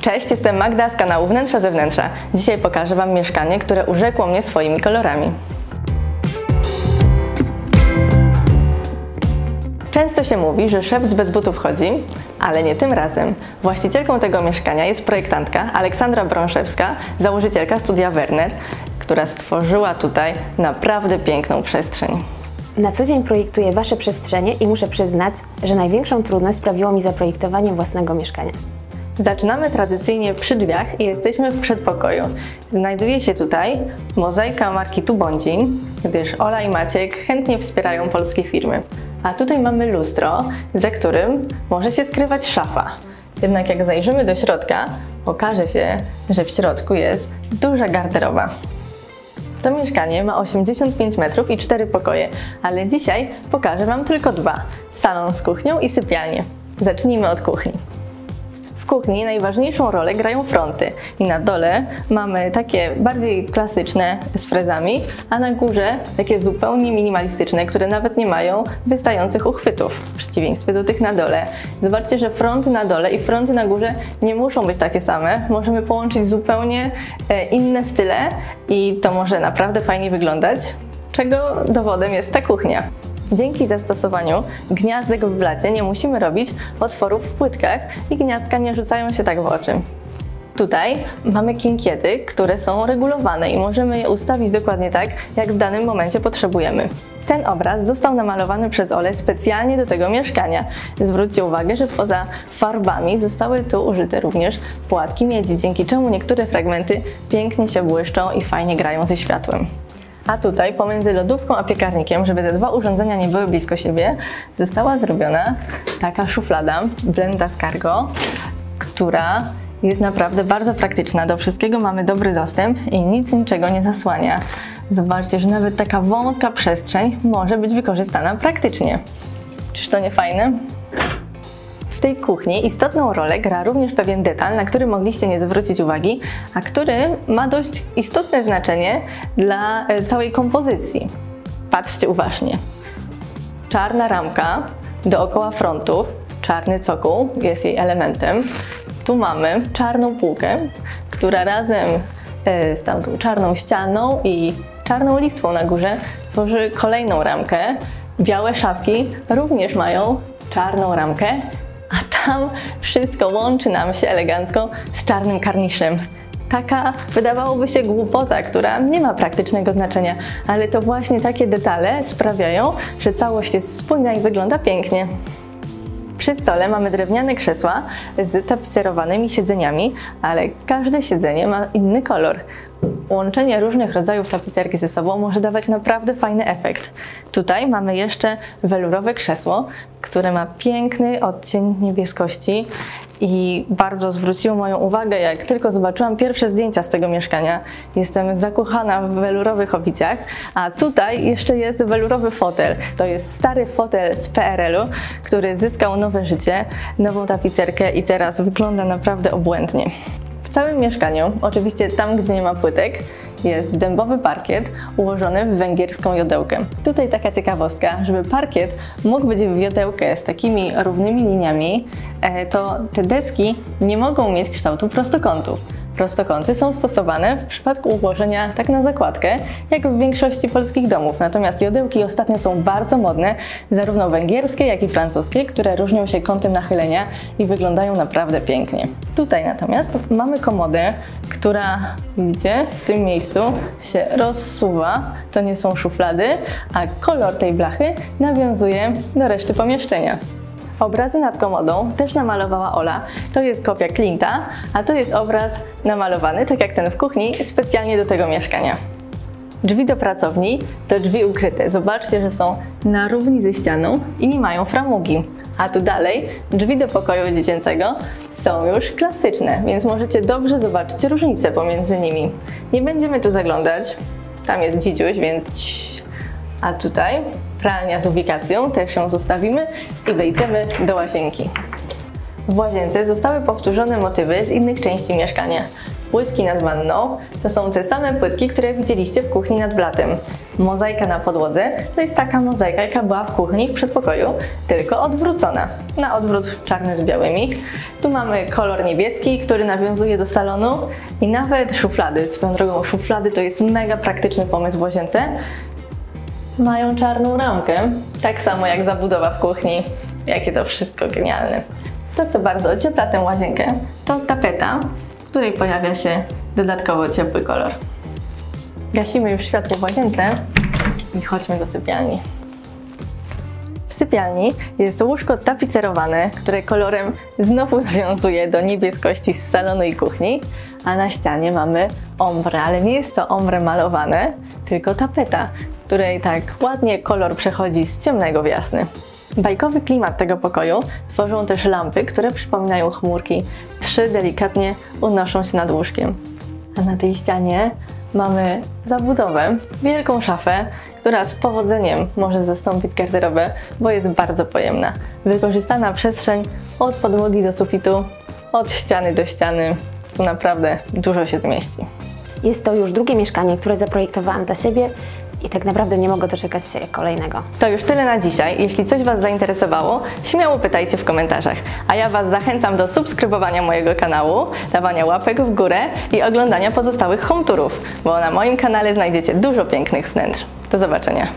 Cześć, jestem Magda z kanału Wnętrza Zewnętrza. Dzisiaj pokażę Wam mieszkanie, które urzekło mnie swoimi kolorami. Często się mówi, że szewc bez butów chodzi, ale nie tym razem. Właścicielką tego mieszkania jest projektantka Aleksandra Brąszewska, założycielka studia Werner, która stworzyła tutaj naprawdę piękną przestrzeń. Na co dzień projektuję Wasze przestrzenie i muszę przyznać, że największą trudność sprawiło mi zaprojektowanie własnego mieszkania. Zaczynamy tradycyjnie przy drzwiach i jesteśmy w przedpokoju. Znajduje się tutaj mozaika marki Tubondzin, gdyż Ola i Maciek chętnie wspierają polskie firmy. A tutaj mamy lustro, za którym może się skrywać szafa. Jednak jak zajrzymy do środka, okaże się, że w środku jest duża garderoba. To mieszkanie ma 85 metrów i 4 pokoje, ale dzisiaj pokażę Wam tylko 2. Salon z kuchnią i sypialnię. Zacznijmy od kuchni. W kuchni najważniejszą rolę grają fronty i na dole mamy takie bardziej klasyczne z frezami, a na górze takie zupełnie minimalistyczne, które nawet nie mają wystających uchwytów, w przeciwieństwie do tych na dole. Zobaczcie, że fronty na dole i fronty na górze nie muszą być takie same. Możemy połączyć zupełnie inne style i to może naprawdę fajnie wyglądać, czego dowodem jest ta kuchnia. Dzięki zastosowaniu gniazdek w blacie nie musimy robić otworów w płytkach i gniazdka nie rzucają się tak w oczy. Tutaj mamy kinkiety, które są regulowane i możemy je ustawić dokładnie tak, jak w danym momencie potrzebujemy. Ten obraz został namalowany przez Olę specjalnie do tego mieszkania. Zwróćcie uwagę, że poza farbami zostały tu użyte również płatki miedzi, dzięki czemu niektóre fragmenty pięknie się błyszczą i fajnie grają ze światłem. A tutaj pomiędzy lodówką a piekarnikiem, żeby te dwa urządzenia nie były blisko siebie, została zrobiona taka szuflada Blenda z Cargo, która jest naprawdę bardzo praktyczna. Do wszystkiego mamy dobry dostęp i nic niczego nie zasłania. Zobaczcie, że nawet taka wąska przestrzeń może być wykorzystana praktycznie. Czyż to nie fajne? W tej kuchni istotną rolę gra również pewien detal, na który mogliście nie zwrócić uwagi, a który ma dość istotne znaczenie dla całej kompozycji. Patrzcie uważnie. Czarna ramka dookoła frontów, czarny cokół jest jej elementem. Tu mamy czarną półkę, która razem z tą czarną ścianą i czarną listwą na górze tworzy kolejną ramkę. Białe szafki również mają czarną ramkę, a tam wszystko łączy nam się elegancko z czarnym karniszem. Taka wydawałoby się głupota, która nie ma praktycznego znaczenia, ale to właśnie takie detale sprawiają, że całość jest spójna i wygląda pięknie. Przy stole mamy drewniane krzesła z tapicerowanymi siedzeniami, ale każde siedzenie ma inny kolor. Łączenie różnych rodzajów tapicerki ze sobą może dawać naprawdę fajny efekt. Tutaj mamy jeszcze welurowe krzesło, które ma piękny odcień niebieskości i bardzo zwróciło moją uwagę, jak tylko zobaczyłam pierwsze zdjęcia z tego mieszkania. Jestem zakochana w welurowych obiciach, a tutaj jeszcze jest welurowy fotel. To jest stary fotel z PRL-u, który zyskał nowe życie, nową tapicerkę i teraz wygląda naprawdę obłędnie. W całym mieszkaniu, oczywiście tam, gdzie nie ma płytek, jest dębowy parkiet ułożony w węgierską jodełkę. Tutaj taka ciekawostka, żeby parkiet mógł być w jodełkę z takimi równymi liniami, to te deski nie mogą mieć kształtu prostokątów. Prostokąty są stosowane w przypadku ułożenia tak na zakładkę, jak w większości polskich domów. Natomiast jodełki ostatnio są bardzo modne, zarówno węgierskie, jak i francuskie, które różnią się kątem nachylenia i wyglądają naprawdę pięknie. Tutaj natomiast mamy komodę, która, widzicie, w tym miejscu się rozsuwa. To nie są szuflady, a kolor tej blachy nawiązuje do reszty pomieszczenia. Obrazy nad komodą też namalowała Ola. To jest kopia Klinta, a to jest obraz namalowany, tak jak ten w kuchni, specjalnie do tego mieszkania. Drzwi do pracowni to drzwi ukryte. Zobaczcie, że są na równi ze ścianą i nie mają framugi. A tu dalej drzwi do pokoju dziecięcego są już klasyczne, więc możecie dobrze zobaczyć różnicę pomiędzy nimi. Nie będziemy tu zaglądać, tam jest dzidziuś, więc ciii. A tutaj pralnia z ubikacją, też ją zostawimy i wejdziemy do łazienki. W łazience zostały powtórzone motywy z innych części mieszkania. Płytki nad wanną to są te same płytki, które widzieliście w kuchni nad blatem. Mozaika na podłodze to jest taka mozaika, jaka była w kuchni w przedpokoju, tylko odwrócona. Na odwrót czarny z białymi. Tu mamy kolor niebieski, który nawiązuje do salonu i nawet szuflady. Swoją drogą szuflady to jest mega praktyczny pomysł w łazience. Mają czarną ramkę, tak samo jak zabudowa w kuchni. Jakie to wszystko genialne. To, co bardzo ociepla tę łazienkę, to tapeta, w której pojawia się dodatkowo ciepły kolor. Gasimy już światło w łazience i chodźmy do sypialni. W sypialni jest łóżko tapicerowane, które kolorem znowu nawiązuje do niebieskości z salonu i kuchni, a na ścianie mamy ombre, ale nie jest to ombre malowane, tylko tapeta, której tak ładnie kolor przechodzi z ciemnego w jasny. Bajkowy klimat tego pokoju tworzą też lampy, które przypominają chmurki. 3 delikatnie unoszą się nad łóżkiem. A na tej ścianie mamy zabudowę, wielką szafę, która z powodzeniem może zastąpić garderobę, bo jest bardzo pojemna. Wykorzystana przestrzeń od podłogi do sufitu, od ściany do ściany. Tu naprawdę dużo się zmieści. Jest to już drugie mieszkanie, które zaprojektowałam dla siebie i tak naprawdę nie mogę doczekać się kolejnego. To już tyle na dzisiaj. Jeśli coś Was zainteresowało, śmiało pytajcie w komentarzach. A ja Was zachęcam do subskrybowania mojego kanału, dawania łapek w górę i oglądania pozostałych home tourów, bo na moim kanale znajdziecie dużo pięknych wnętrz. Do zobaczenia.